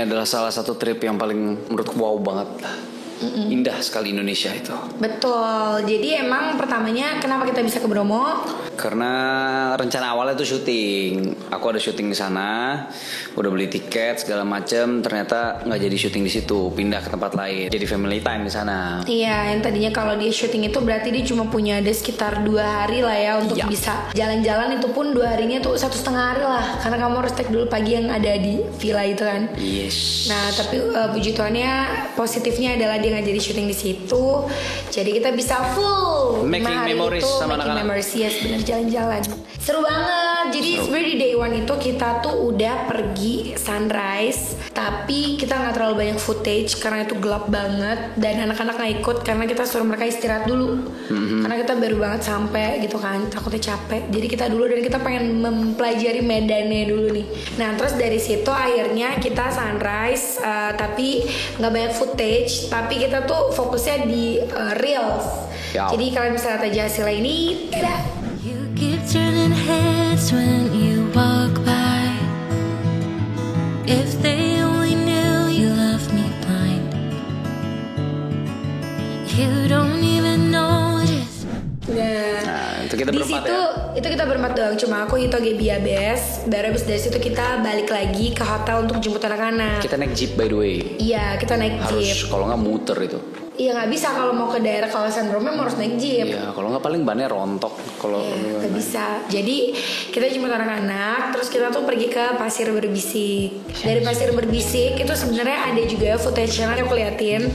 adalah salah satu trip yang paling menurutku wow banget. Indah sekali Indonesia itu. Betul. Jadi emang pertamanya kenapa kita bisa ke Bromo? Karena rencana awalnya tuh syuting. Aku ada syuting di sana, udah beli tiket segala macem. Ternyata nggak jadi syuting di situ, pindah ke tempat lain. Jadi family time di sana. Iya, yang tadinya kalau dia syuting itu berarti dia cuma punya ada sekitar 2 hari lah ya untuk bisa jalan-jalan. Itu pun 2 harinya tuh 1,5 hari lah. Karena kamu harus take dulu pagi yang ada di villa itu kan. Yes. Nah tapi puji Tuhannya positifnya adalah dia nggak jadi syuting di situ. Jadi kita bisa full making memories itu, sama making anak-anak. memories, yes, bener, jalan-jalan. Seru banget. Jadi sebenarnya di day one itu kita tuh udah pergi sunrise, tapi kita nggak terlalu banyak footage karena itu gelap banget dan anak-anak nggak ikut karena kita suruh mereka istirahat dulu. Karena kita baru banget sampai gitu kan, takutnya capek. Jadi kita dulu dan kita pengen mempelajari medannya dulu nih. Nah terus dari situ akhirnya kita sunrise, tapi nggak banyak footage, tapi kita tuh fokusnya di reels. Jadi kalian bisa lihat aja hasilnya ini. Dadah. You keep turning heads when you walk by. If they only knew you left me blind. You don't even notice. Nah, itu kita di berempat situ ya. itu kita berempat doang, cuma aku, Hito, Gebi, Abes. Baru habis dari situ kita balik lagi ke hotel untuk jemput anak-anak. Kita naik jeep by the way. Iya, kita naik jeep. Harus, kalau nggak muter itu. Iya, nggak bisa kalau mau ke daerah kawasan Bromo harus naik jeep. Iya, kalau nggak paling bannya rontok. Kalau nggak bisa. Jadi kita jemput anak-anak, terus kita tuh pergi ke Pasir Berbisik. Dari Pasir Berbisik itu sebenarnya ada juga footage-nya yang aku liatin.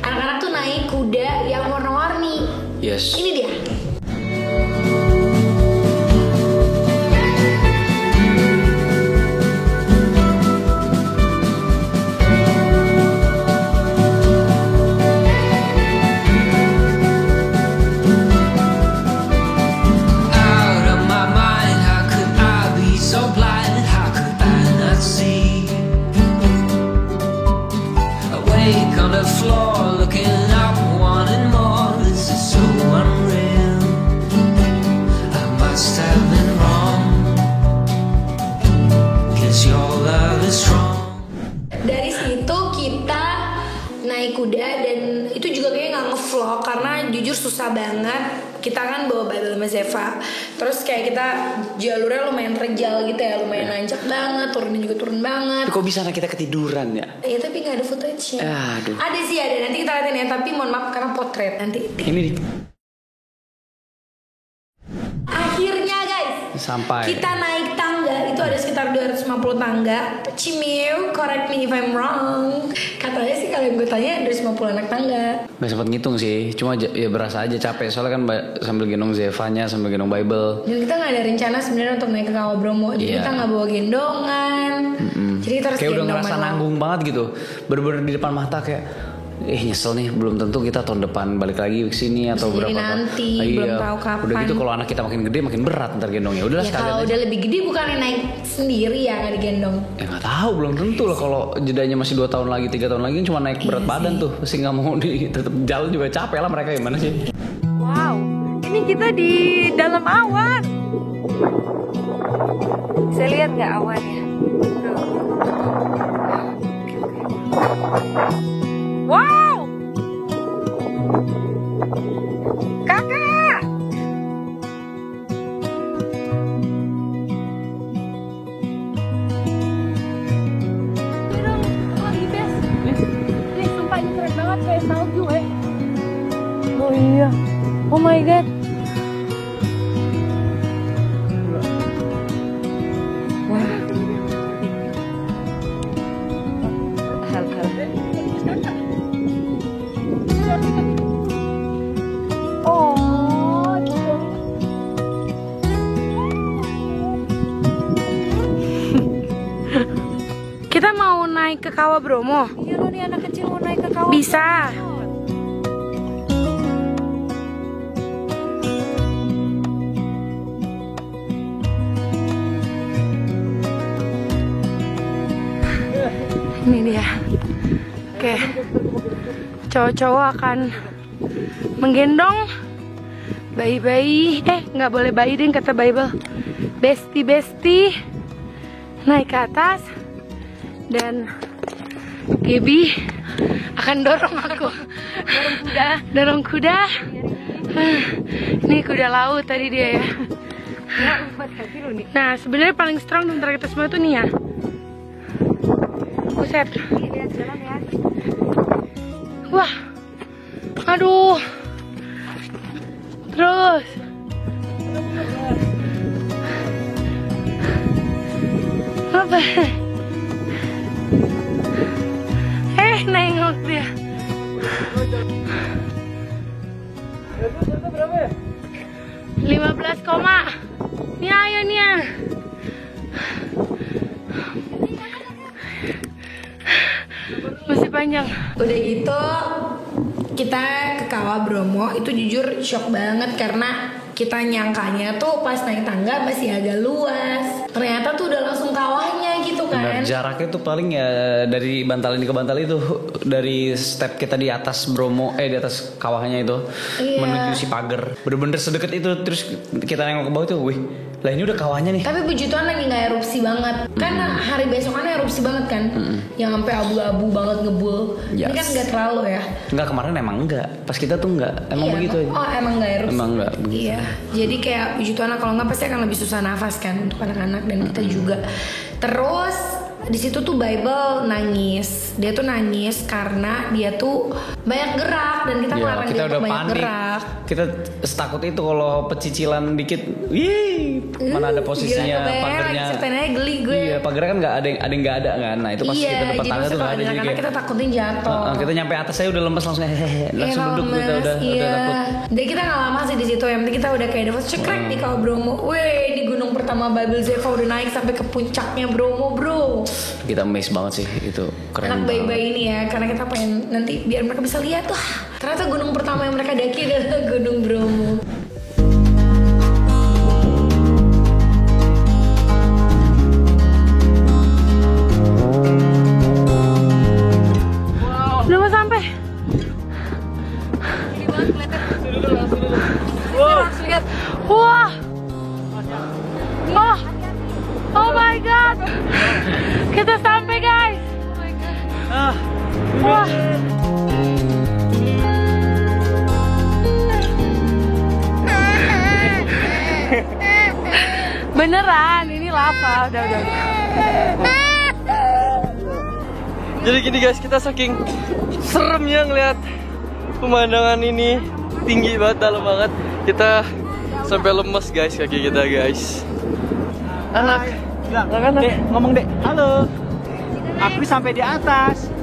Anak-anak tuh naik kuda yang warna-warni. Yes. Ini dia. Dari situ kita naik kuda dan itu juga kayaknya nggak ngevlog karena jujur susah banget. Kita kan bawa Bible sama Zeva, terus kayak kita jalurnya lumayan terjal gitu ya, lumayan nanjak banget, turunnya juga turun banget. Kok bisa anak kita ketiduran ya? Iya tapi nggak ada footage-nya. Aduh. Ada sih, ada, nanti kita liatin ya, tapi mohon maaf karena potret nanti. Ini Akhirnya guys, sampai kita naik tangga, itu ada sekitar 250 tangga. Cimiu, correct me if I'm wrong. Katanya sih kalau yang gue tanya 250 anak tangga. Gak sempat ngitung sih, cuma ya berasa aja capek. Soalnya kan sambil gendong Zevanya, sambil gendong Bible. Dan kita gak ada rencana sebenarnya untuk naik ke Kawah Bromo. Jadi kita gak bawa gendongan. Jadi kita harus kayak udah gendong ngerasa manual. nanggung banget gitu. Bener-bener di depan mata kayak nyesel nih, belum tentu kita tahun depan balik lagi ke sini atau bisa berapa nanti, belum tahu kapan. Udah gitu kalau anak kita makin gede makin berat ntar gendongnya. Udahlah Ya sekalian kalau aja. udah lebih gede bukannya naik sendiri ya, gak digendong. Ya nggak tahu, belum tentu lah. Kalau jedanya masih 2 tahun lagi, 3 tahun lagi cuma naik berat badan tuh, pasti nggak mau tetap jalan juga capek lah mereka. Gimana sih? Wow, ini kita di dalam awan. Bisa lihat nggak awannya? Tuh. Wow, kakak. Ini dong, lagi best. Ini sumpah ini keren banget, kayak salju Oh iya, oh my god. Wah. Oh, gitu. Kita mau naik ke Kawah Bromo. Iya lo nih anak kecil mau naik ke kawah. Bisa. Ini dia. Oke. Cowok-cowok akan menggendong bayi-bayi. Nggak boleh bayi deh kata Bible. Besti-besti naik ke atas dan Gaby akan dorong aku. Dorong kuda. Ini kuda laut tadi dia ya. Nah sebenarnya paling strong di antara kita semua tuh nih ya. Buset. Wah. Aduh. Terus. Apa? Nengok dia. Berapa ya? 15 koma. Nih ayo nih ya. Masih panjang. Udah gitu kita ke Kawah Bromo itu jujur shock banget karena kita nyangkanya tuh pas naik tangga masih agak luas. Ternyata tuh udah langsung kawahnya gitu kan. Benar, jaraknya tuh paling ya dari Bantal ini ke Bantal itu, dari step kita di atas Bromo, di atas kawahnya itu menuju si pagar. Bener-bener sedekat itu. Terus kita nengok ke bawah tuh, wih, lah ini udah kawahnya nih. Tapi puji Tuhan lagi nggak erupsi banget. Kan hari besokannya erupsi banget kan, yang sampai abu-abu banget ngebul. Ini kan nggak terlalu ya. Enggak, kemarin emang enggak. Pas kita tuh enggak, emang begitu aja. Oh emang nggak erupsi. Emang enggak begitu. Iya. Jadi kayak puji Tuhan kalau nggak pasti akan lebih susah nafas kan untuk anak-anak dan kita juga. Terus di situ tuh Bible nangis. Dia tuh nangis karena dia tuh banyak gerak dan kita melarang dia untuk banyak gerak. Kita setakut itu kalau pecicilan dikit, mana ada posisinya pagarnya. Ceritain aja geli gue. Iya, pagarnya kan nggak ada yang nggak ada kan. Nah itu pas kita depan tangga tuh nggak ada. Jadi kita takutin jatuh. Kita nyampe atas saya udah lemes langsung langsung duduk kita udah takut. Jadi kita nggak lama sih di situ. Yang penting kita udah kayak dapat cekrek di Kawah Bromo. Weh, di gunung pertama Babel Zeva udah naik sampai ke puncaknya Bromo, bro. Kita amazed banget sih, itu keren. Anak bayi-bayi ini ya, karena kita pengen nanti biar mereka bisa lihat tuh. Ternyata gunung pertama yang mereka daki adalah Gunung Bromo. Udah mau sampai. Ini banget kelihatan. Langsung lihat. Wah. Oh. Oh my god. Kita sampai guys. Oh my god. Wah. Beneran, ini lava. Udah. Jadi gini guys, kita saking seremnya ngeliat pemandangan ini, tinggi banget, dalam banget. Kita sampai lemes guys kaki kita guys. Anak, Dek, ngomong dek, halo. Aku sampai di atas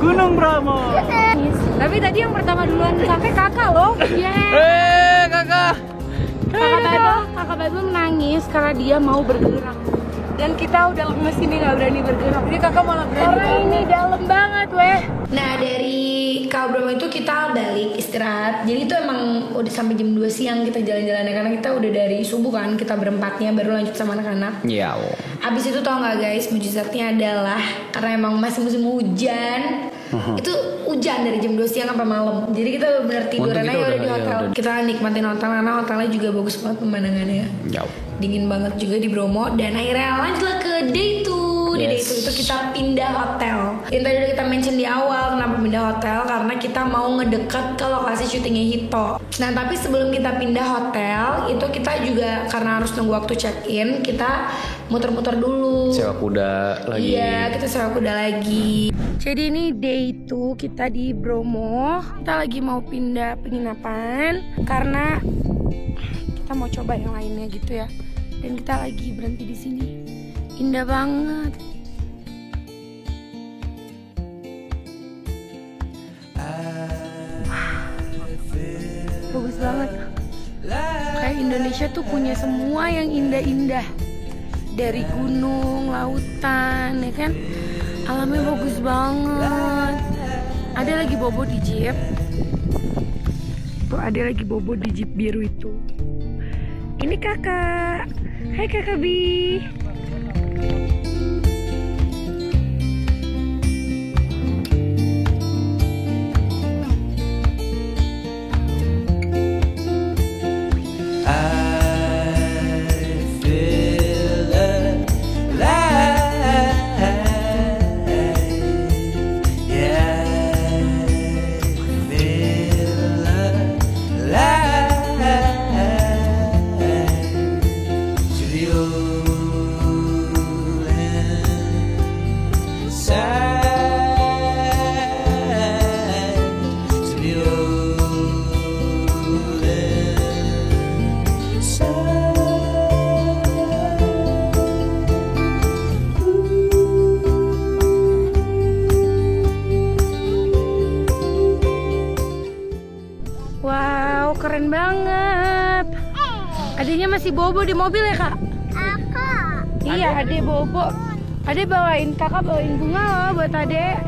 Gunung Bromo. Tapi tadi yang pertama duluan sampai kakak loh. kakak. Kakak Bible menangis karena dia mau bergerak. Dan kita udah lemes ini nggak berani bergerak. Jadi kakak malah berani. Karena ini dalam banget weh. Nah dari Kawah Bromo itu kita balik istirahat. Jadi itu emang udah sampai jam 2 siang kita jalan-jalan karena kita udah dari subuh kan, kita berempatnya baru lanjut sama anak-anak. Iya. Abis itu tau nggak guys, mujizatnya adalah karena emang masih musim hujan. Itu hujan dari jam 2 siang sampai malam. Jadi kita bener tiduran aja udah di hotel. Kita nikmatin hotel karena hotelnya juga bagus banget pemandangannya. Dingin banget juga di Bromo. Dan akhirnya lanjutlah ke day 2. Di day 2 itu kita pindah hotel. Yang tadi udah kita mention di awal kenapa pindah hotel, karena kita mau ngedekat ke lokasi syutingnya Hito. Nah tapi sebelum kita pindah hotel itu kita juga karena harus nunggu waktu check in, kita muter-muter dulu. Sewa kuda lagi. Iya, kita sewa kuda lagi. Jadi ini day 2 kita di Bromo. Kita lagi mau pindah penginapan karena kita mau coba yang lainnya gitu ya. Dan kita lagi berhenti di sini. Indah banget. Bagus banget. Kayak Indonesia tuh punya semua yang indah-indah. Dari gunung, lautan, ya kan? Alamnya bagus banget. Ada lagi bobo di jeep. Tuh ada lagi bobo di jeep biru itu. Ini kakak. Hai kakak Bi. Adiknya masih bobo di mobil ya kak? Iya, adek bobo. Adek kakak bawain bunga loh buat adek.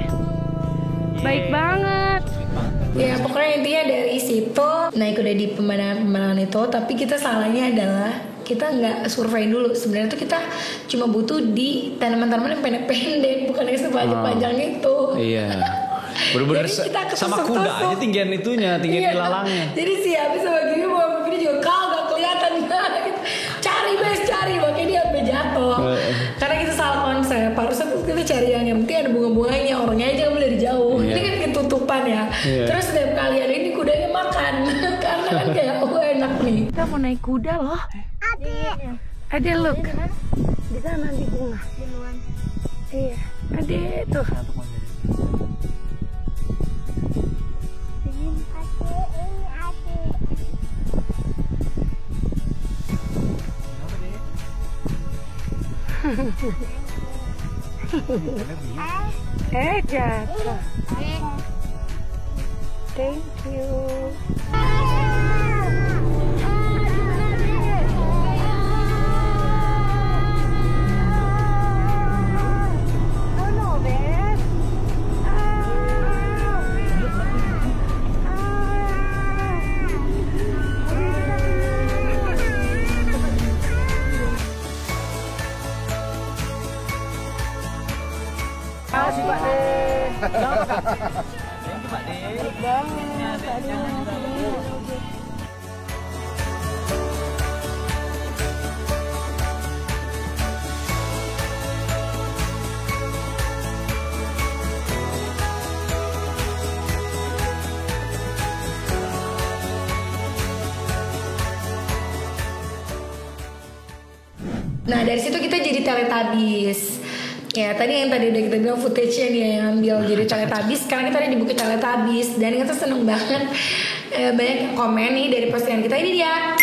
Baik banget. Ya pokoknya intinya dari situ naik udah di pemandangan itu. Tapi kita salahnya adalah kita nggak survei dulu. Sebenarnya tuh kita cuma butuh di tanaman-tanaman yang pendek-pendek, bukan yang sepanjang-panjang itu. Iya. Bener-bener sama kuda aja tinggian itunya, tinggian ilalangnya. Jadi sih habis sama gini mau begini juga kagak kelihatan gitu. Cari makanya dia sampai jatuh. Karena kita salah konsep. Harusnya kita cari yang penting ada bunga-bunganya, orangnya aja kan dari jauh. Ini kan ketutupan ya. Terus setiap kali ada ini kudanya makan. Karena kan kayak enak nih. Kita mau naik kuda loh. Ade look. Di sana di bunga. Iya, Ade tuh. Jatuh. Thank you. Makasih Pak De. Thank you Pak De. Nah dari situ kita jadi Teletubbies. Ya tadi yang tadi udah kita bilang footage-nya dia yang ambil jadi Teletubbies. Sekarang kita ada di Bukit Teletubbies dan kita seneng banget banyak komen nih dari postingan kita. Ini dia.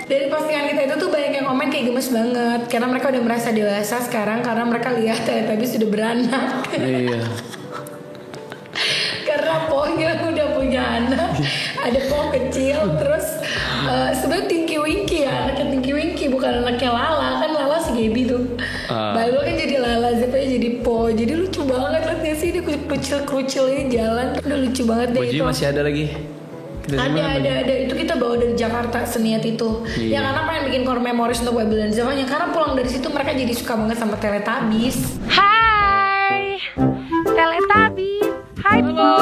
Dari postingan kita itu tuh banyak yang komen kayak gemes banget karena mereka udah merasa dewasa sekarang karena mereka lihat Teletubbies sudah beranak. Iya. Karena Pohnya udah punya anak, ada Poh kecil, terus sebenarnya Tinky Winky ya, anaknya Tinky Winky bukan anaknya Lala, kan Lala si Gaby tuh. Baru kan jadi Lala, Zepanya jadi Poh, jadi lucu banget liat gak sih dia kerucil-kerucilnya jalan, udah lucu banget deh itu. Masih ada lagi? Ada itu kita bawa dari Jakarta seniat itu. Yang anak pengen bikin core memories untuk Webel dan Zevanya karena pulang dari situ mereka jadi suka banget sama Teletubbies. Hai Teletubbies. Hai Po.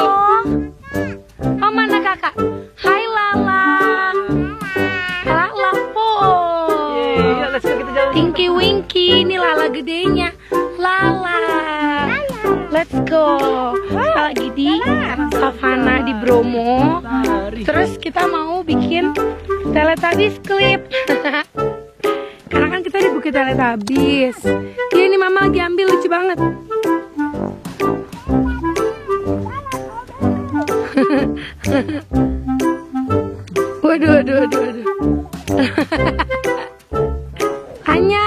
Oh mana kakak? Hai Lala. Lala Po. Tinky Winky, ini Lala gedenya. Lala. Let's go. Kita lagi di savana di Bromo. Terus kita mau bikin Teletubbies clip. Karena kan kita di Bukit Teletubbies. Iya ini mama lagi ambil lucu banget. Waduh. Anya.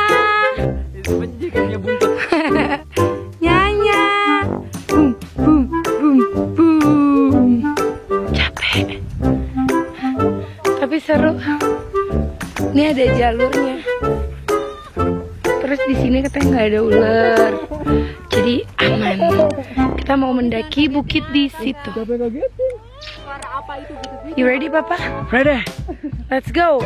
Nyanya. Boom. Capek. Tapi seru. Ini ada jalurnya. Terus di sini katanya nggak ada ular. Jadi aman. Kita mau mendaki bukit di situ. You ready, Papa? Ready. Let's go.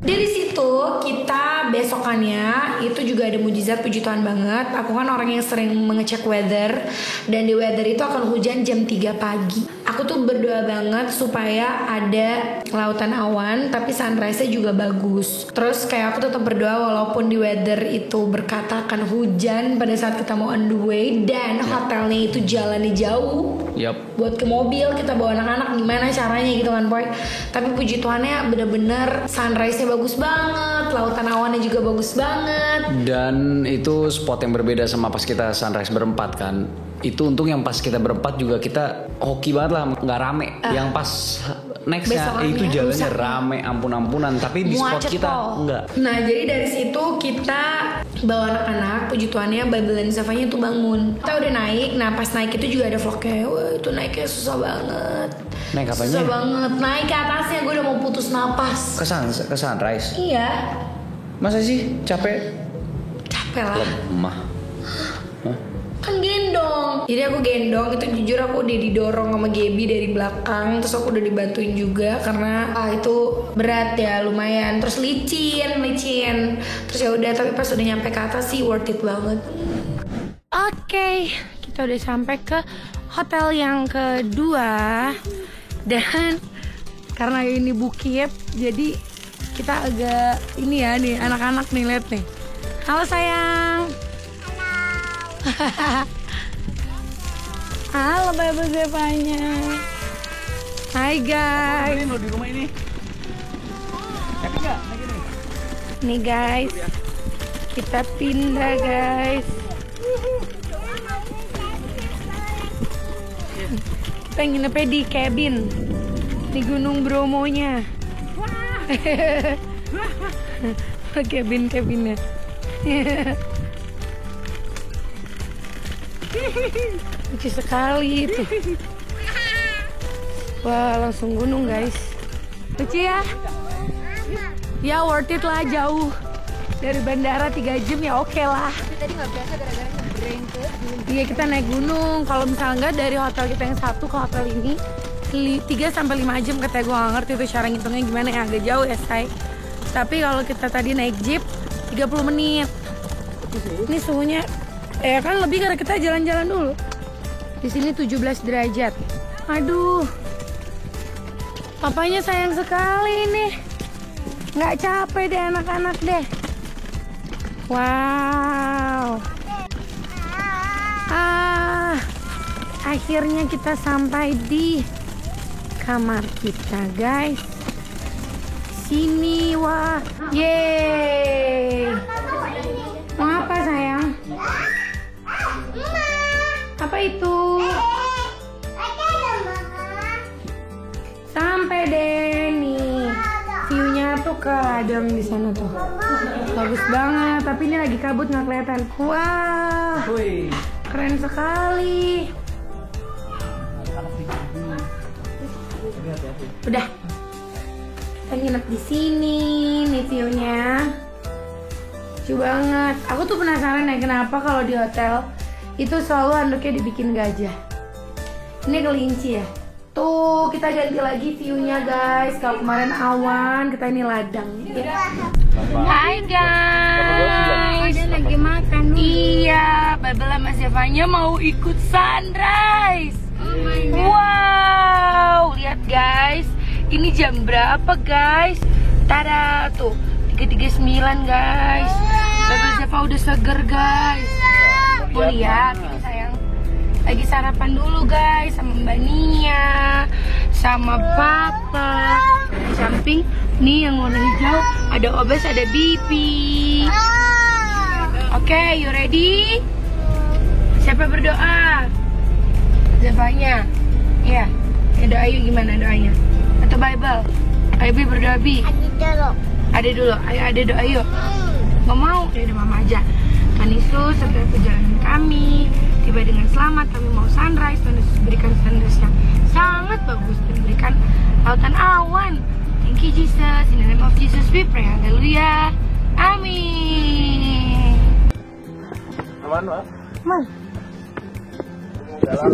Dari situ kita besokannya itu juga ada mujizat, puji Tuhan banget. Aku kan orang yang sering mengecek weather dan di weather itu akan hujan jam 3 pagi. Aku tuh berdoa banget supaya ada lautan awan tapi sunrise-nya juga bagus. Terus kayak aku tetap berdoa walaupun di weather itu berkata akan hujan pada saat kita mau on the way dan hotelnya itu jalannya jauh. Buat ke mobil kita bawa anak-anak gimana caranya gitu kan boy. Tapi puji Tuhannya bener-bener sunrise-nya bagus banget, lautan awannya juga bagus banget. Dan itu spot yang berbeda sama pas kita sunrise berempat kan. Itu untung yang pas kita berempat juga kita hoki banget lah, nggak rame. Yang pas nextnya besokannya itu jalannya rusak. rame ampun-ampunan, tapi di spot Macet kita tol. enggak. Nah jadi dari situ kita bawa anak-anak, puji Tuhannya Babel dan Zavanya itu bangun. Kita udah naik, nah pas naik itu juga ada vlognya. Wah itu naiknya susah banget. Naik apanya? Susah banget, naik ke atasnya gue udah mau putus napas. Ke sunrise. Iya, Masa sih capek? capek lah. Lemah. Hah? Kan gendong. Jadi aku gendong, itu jujur aku udah didorong sama Gaby dari belakang. Terus aku udah dibantuin juga karena itu berat ya lumayan. Terus licin. Terus ya udah, tapi pas udah nyampe ke atas sih worth it banget. Oke, kita udah sampai ke hotel yang kedua. Dan karena ini bukit, jadi kita agak ini ya nih anak-anak nih lihat nih. Halo sayang. Halo Babel Zevanya. Hai guys. Ini di rumah ini. Happy nggak? Lagi nih. Nih guys, kita pindah guys. Kita nginepnya di cabin di Gunung Bromonya. Cabin-cabinnya. Lucu sekali itu. Wah langsung gunung guys. Lucu ya. Ya worth it lah, jauh dari bandara 3 jam ya oke lah. Tapi tadi nggak biasa gara-gara nyebrang ke gunung. Iya kita naik gunung. Kalau misalnya nggak dari hotel kita yang satu ke hotel ini 3-5 jam katanya, gue nggak ngerti tuh cara ngitungnya gimana ya, agak jauh ya say. Tapi kalau kita tadi naik jeep 30 menit. Ini suhunya kan lebih karena kita jalan-jalan dulu. Di sini 17 derajat. Aduh. Papanya sayang sekali nih. Nggak capek deh anak-anak deh. Wow. Akhirnya kita sampai di kamar kita guys. Sini wah. Yeay. Mau apa sayang? Apa itu? Sampai deh nih. View-nya tuh ke ladang di sana tuh. Bagus banget, tapi ini lagi kabut nggak kelihatan. Wah. Keren sekali. Udah. Kita nginep di sini nih view-nya. Lucu banget. Aku tuh penasaran ya kenapa kalau di hotel itu selalu handuknya dibikin gajah. Ini kelinci ya. Tuh kita ganti lagi view-nya guys. Kalau kemarin awan, kita ini ladang. Ya. Hai guys. Ada lagi makan. Iya, Babel sama Zevanya mau ikut sunrise. Wow, lihat guys. Ini jam berapa guys? Tada tuh 3:39 guys. Babel Zeva udah seger guys. Oh lihat ini sayang. Lagi sarapan dulu guys sama Mbak Nia, sama Papa. Di samping nih yang warna hijau ada Obes, ada Bibi. Oke, you ready? Siapa berdoa? Zevanya. Iya. Ya, doa yuk gimana doanya? Atau Bible? Ayo Bi berdoa Bi. Ada dulu. Ayo ada doa yuk. Gak mau? Ya udah mama aja. Tuhan Yesus, setiap perjalanan kami tiba dengan selamat, kami mau sunrise. Tuhan Yesus berikan sunrise yang sangat bagus dan berikan lautan awan. Thank you Jesus. In the name of Jesus we pray. Haleluya. Amin. Aman, Pak? Aman. Jalan,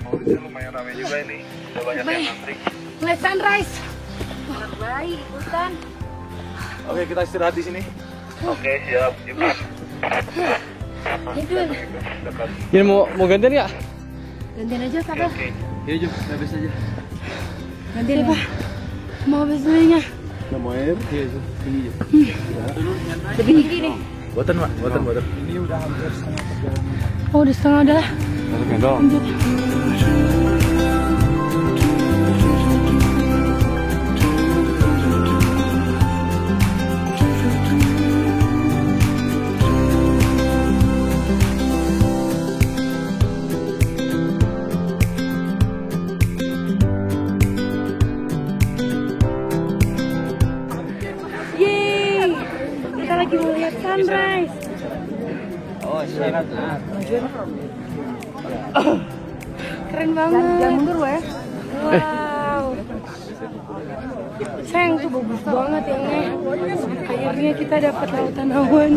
mau lumayan ramai juga ini. Udah banyak yang ngantri. Lihat sunrise. Baik, ikutan. Oke, kita istirahat di sini. Oke, siap. Yuk. Itu. Ini mau gantian nggak? Gantian aja Papa. Iya Jum, habis aja. Gantian apa? Mau habis dulunya. Mau air? Iya, Jum. Ini Jum. Lebih tinggi nih. Buatan, Pak. Buatan. Ini udah hampir setengah perjalanan. Oh, udah setengah udah lah. Gendong. Oh, siap. Keren banget. Jangan mundur lo ya. Wow. Sayang tuh bagus banget ya Nek. Akhirnya kita dapat lautan awan.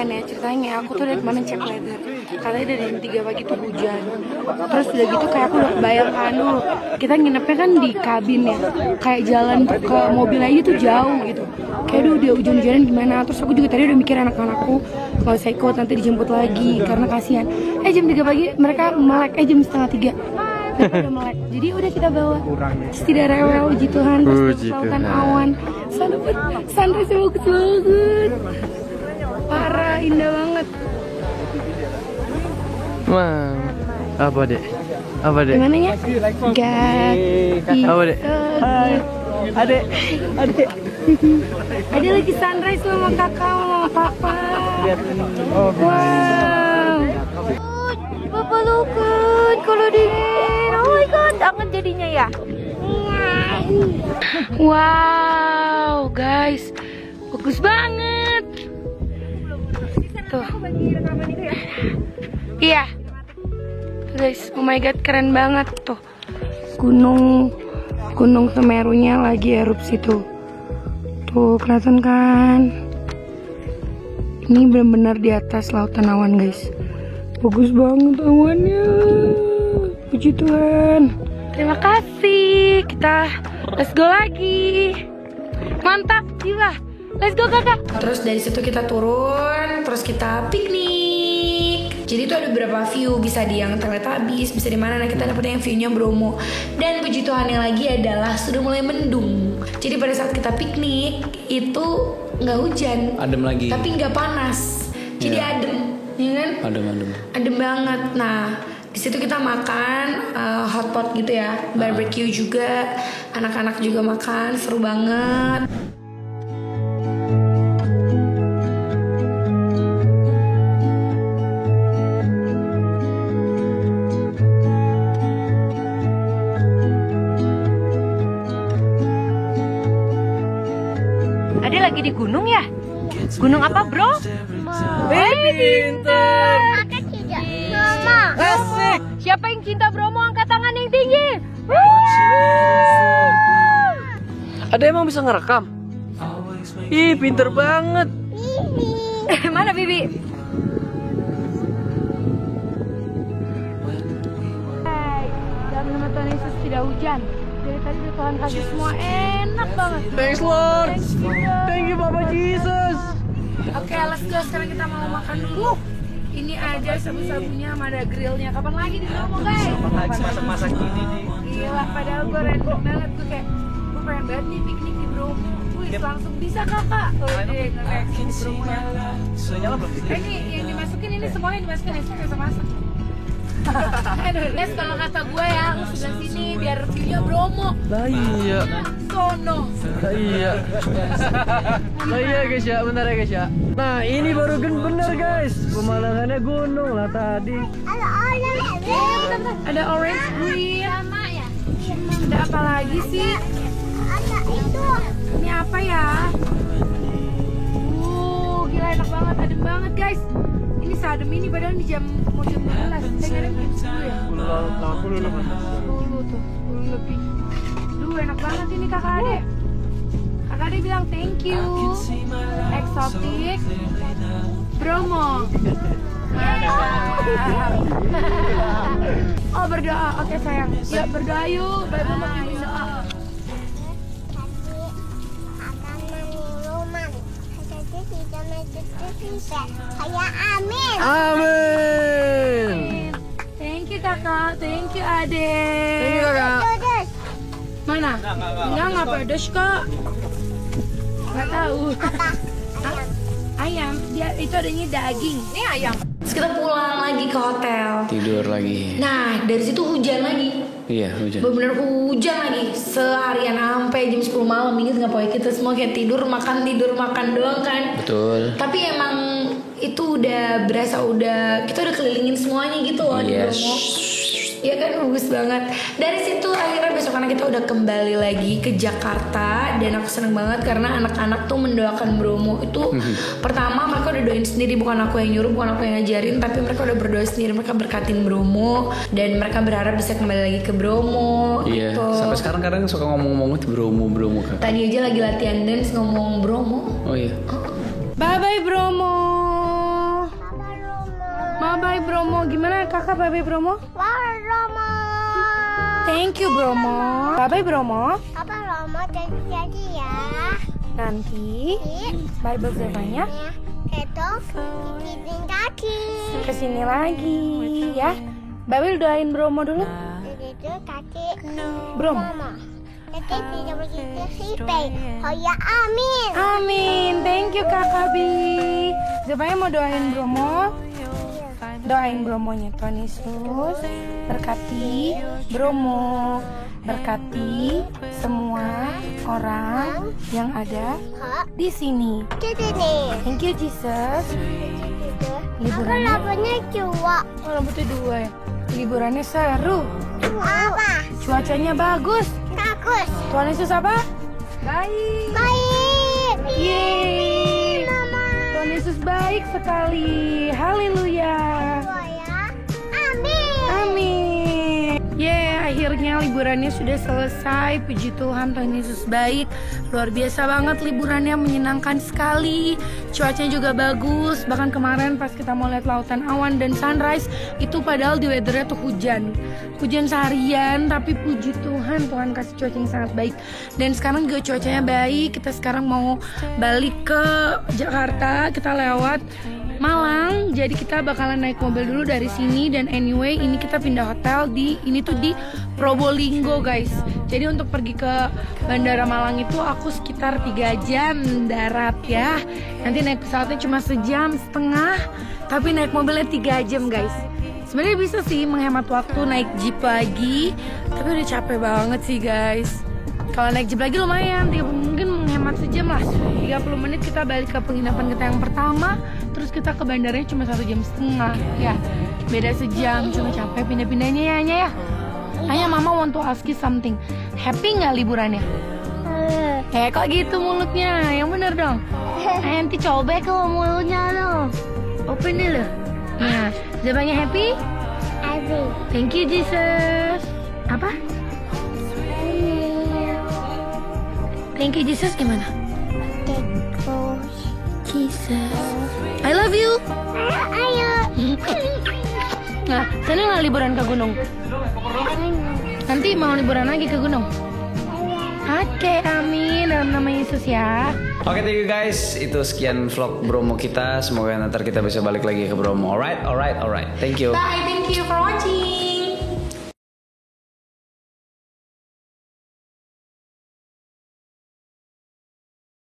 Ya, ceritanya aku tuh dari kemarin cek weather, katanya dari jam 3 pagi tuh hujan. Terus udah gitu kayak aku udah kebayangkan dulu, kita nginepnya kan di kabin ya, kayak jalan ke mobil aja tuh jauh gitu. Kayak udah hujan-hujanan gimana. Terus aku juga tadi udah mikir anak-anakku kalau saya ikut nanti dijemput lagi karena kasihan. Jam 3 pagi mereka melek, jam setengah 3 mereka udah melek. Jadi udah kita bawa, terus tidak rewel, puji Tuhan. Terus lautan awan, sunrise bagus banget. Parah, indah banget. Wah, apa dek? Apa dek? Gimana ya? Apa dek? Adek. Ada lagi sunrise sama kakak, sama papa. Wow. Papa lukut kalau dingin. Oh my god, anget jadinya ya. Wow, guys, bagus banget. Tuh. Iya. Guys, oh my god, keren banget tuh. Gunung Semerunya lagi erupsi tuh. Tuh, kelihatan kan? Ini benar-benar di atas lautan awan, guys. Bagus banget awannya. Puji Tuhan. Terima kasih. Kita let's go lagi. Mantap, jiwa. Let's go kakak. Terus dari situ kita turun, terus kita piknik. Jadi itu ada beberapa view, bisa di yang Teletabis, bisa di mana. Nah, kita dapet yang view-nya Bromo. Dan puji Tuhan yang lagi adalah sudah mulai mendung. Jadi pada saat kita piknik itu nggak hujan, Adem lagi. tapi nggak panas. Jadi adem, ya kan? Adem banget. Nah, di situ kita makan hotpot gitu ya, barbecue juga. Anak-anak juga makan, seru banget. Ada lagi di gunung ya? Gunung apa bro? Baby pinter. Asik. Siapa yang cinta Bromo angkat tangan yang tinggi. Ada emang bisa ngerekam? Ih, pinter banget. Mana Bibi? Dalam nama Tuhan Yesus tidak hujan. Dari tadi udah Tuhan kasih semua enak banget. Thanks Lord. Thank you Bapak Jesus. Oke, let's go. Sekarang kita mau makan dulu. Ini aja sabu-sabunya sama ada grillnya. Kapan lagi di Bromo, guys? Masak-masak gini nih. Gila, padahal gue random banget. Gue pengen banget nih piknik di Bromo. Wih, langsung bisa kakak. Deh, nge-reaksi di Bromo ya. Sudah nyala belum? Ini yang dimasukin, ini semuanya dimasukin. Ya, bisa masak. Guys, kalau kata gue ya, lu sebelah sini biar view-nya Bromo. Lah iya. Sono. Lah iya. Lah iya guys ya, bentar ya guys ya. Nah, ini baru bener guys. Pemandangannya gunung lah tadi. Ada orange green. Ada apa lagi sih? Ini apa ya? Gila enak banget, adem banget guys. Ini seadem ini padahal di mau jam 12. Saya ngadem jam 10 ya? 10 lebih. 10 tuh, 10 lebih. Duh enak banget ini kakak adek. Kakak adek bilang thank you. Exotic Bromo. Oh berdoa, oke sayang. Ya berdoa yuk, Bible mau pimpin doa. Kayak amin. Amin. Thank you kakak, thank you adek. Thank you kakak. Terus. Mana? Enggak pedes kok. Nggak tahu. Ayam, dia itu adanya daging. Ini ayam. Terus kita pulang lagi ke hotel. Tidur lagi. Nah dari situ hujan lagi. Iya hujan. Bener-bener hujan lagi seharian sampai jam 10 malam. Ingat nggak pokoknya kita semua kayak tidur makan doang kan. Betul. Tapi emang itu udah berasa kita udah kelilingin semuanya gitu loh di Yes. Bromo. Iya kan bagus banget. Dari situ akhirnya besok karena kita udah kembali lagi ke Jakarta dan aku seneng banget karena anak-anak tuh mendoakan Bromo itu pertama mereka udah doain sendiri, bukan aku yang nyuruh, bukan aku yang ngajarin, tapi mereka udah berdoa sendiri, mereka berkatin Bromo dan mereka berharap bisa kembali lagi ke Bromo. Iya. Gitu. Sampai sekarang kadang suka ngomong-ngomong itu Bromo kan. Tadi aja lagi latihan dance ngomong Bromo. Oh iya. Bye bye Bromo. Bye bye Bromo. Gimana kakak bye bye Bromo? Romo. Thank you Bromo. Bye bye Bromo. Apa Romo jadi ya? Nanti Bible Zevanya Ketok gigit kaki. kesini lagi ya. Babil doain Bromo dulu. Begitu kaki Bromo. Mama. Jadi tidak begitu sipek. Oh ya amin. Amin. Thank you kakak Bi. Zevanya mau doain Bromo. Doain Bromonya Tuhan Yesus berkati Bromo, berkati semua orang yang ada di sini. Jadi nih. Thank you Jesus. Aku Liburannya, rambutnya cua. oh, rambutnya 2 ya. Liburannya seru, Apa? cuacanya bagus. Bagus. Tuhan Yesus apa? Baik. Baik. Yeay. Mama. Tuhan Yesus baik sekali. Haleluya. Ya. Amin. Amin. Akhirnya liburannya sudah selesai. Puji Tuhan, Tuhan Yesus baik. Luar biasa banget liburannya, menyenangkan sekali. Cuacanya juga bagus. Bahkan kemarin pas kita mau lihat lautan awan dan sunrise, itu padahal di weathernya tuh hujan. Hujan seharian, tapi puji Tuhan, Tuhan kasih cuaca yang sangat baik. Dan sekarang juga cuacanya baik. Kita sekarang mau balik ke Jakarta. Kita lewat Malang, jadi kita bakalan naik mobil dulu dari sini. Dan anyway ini kita pindah hotel ini tuh di Probolinggo guys. Jadi untuk pergi ke Bandara Malang itu aku sekitar 3 jam darat ya. Nanti naik pesawatnya cuma 1,5 jam, tapi naik mobilnya 3 jam guys. Sebenarnya bisa sih menghemat waktu naik jeep lagi, tapi udah capek banget sih guys. Kalau naik jeep lagi lumayan, mungkin menghemat 1 jam lah. 30 menit kita balik ke penginapan kita yang pertama. Terus kita ke bandaranya cuma 1,5 jam ya. Beda 1 jam, cuma capek pindah-pindahnya ya Anya ya. Anya mama want to ask you something. Happy nggak liburannya? Kok gitu mulutnya, yang bener dong. Nanti coba kalau mulutnya dong. Open dulu. Nah, jawabannya happy? Happy. Thank you Jesus. Apa? Thank you Jesus gimana? Jesus. I love you. Ayo. Nah, sana nggak liburan ke gunung? Nanti mau liburan lagi ke gunung? Oke, amin dalam nama Yesus ya. Oke, thank you guys. Itu sekian vlog Bromo kita. Semoga nanti kita bisa balik lagi ke Bromo. Alright. Thank you. Bye, thank you for watching.